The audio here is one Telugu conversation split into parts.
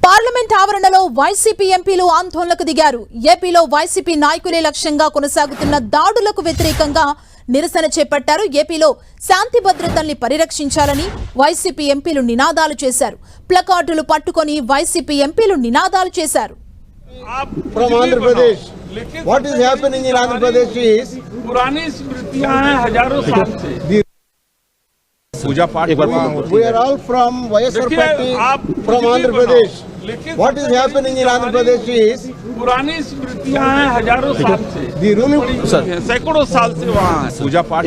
పార్లమెంట్ ఆవరణలో వైసీపీ ఎంపీలు ఆందోళనకు దిగారు. ఏపీలో వైసీపీ నాయకులే లక్ష్యంగా కొనసాగుతున్న దాడులకు వ్యతిరేకంగా నిరసన చేపట్టారు. ఏపీలో శాంతి భద్రతల్ని పరిరక్షించాలని వైసీపీ ఎంపీలు నినాదాలు చేశారు. ప్లకార్డులు పట్టుకొని వైసీపీ ఎంపీలు నినాదాలు చేశారు. From Andhra Pradesh, what is happening in Andhra Pradesh is पुरानी स्मृतियां हैं हजारों साल से. पूजा पाठ we are all from YSR party from Andhra Pradesh. What is happening in Andhra Pradesh is पुरानी स्मृतियां हैं हजारों साल से. the ruling सैकड़ों साल से वहाँ पूजा पाठ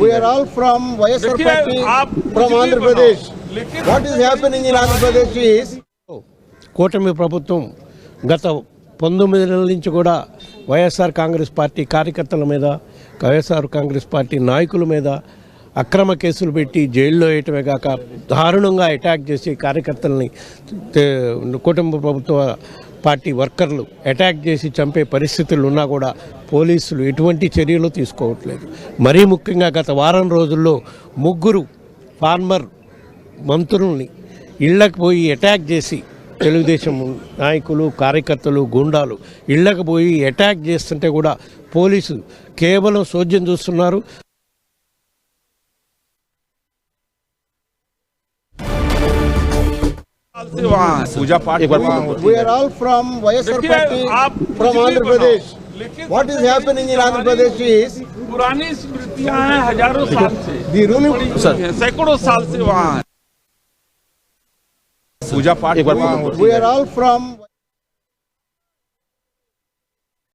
we are all from YSR party from Andhra Pradesh. What is happening in Andhra Pradesh is కూటమి ప్రభుత్వం గత 19 నెలల నుంచి కూడా వైఎస్ఆర్ కాంగ్రెస్ పార్టీ కార్యకర్తల మీద, వైఎస్ఆర్ కాంగ్రెస్ పార్టీ నాయకుల మీద అక్రమ కేసులు పెట్టి జైల్లో వేయటమే కాక దారుణంగా అటాక్ చేసి కార్యకర్తల్ని కుటుంబ ప్రభుత్వ పార్టీ వర్కర్లు అటాక్ చేసి చంపే పరిస్థితులు ఉన్నా కూడా పోలీసులు ఎటువంటి చర్యలు తీసుకోవట్లేదు. మరీ ముఖ్యంగా గత వారం రోజుల్లో 3 ఫార్మర్ మంత్రుల్ని ఇళ్లకు పోయి అటాక్ చేసి తెలుగుదేశం నాయకులు, కార్యకర్తలు, గుండాలు ఇళ్లకు పోయి అటాక్ చేస్తుంటే కూడా పోలీసు కేవలం సోద్యం చూస్తున్నారు. पूजा पाठ we are all from YSR party from Andhra Pradesh. What is happening in Andhra Pradesh is पुरानी स्मृतियां हैं हजारों साल से. the ruling सैकड़ों साल से वहाँ पूजा पाठ we are all from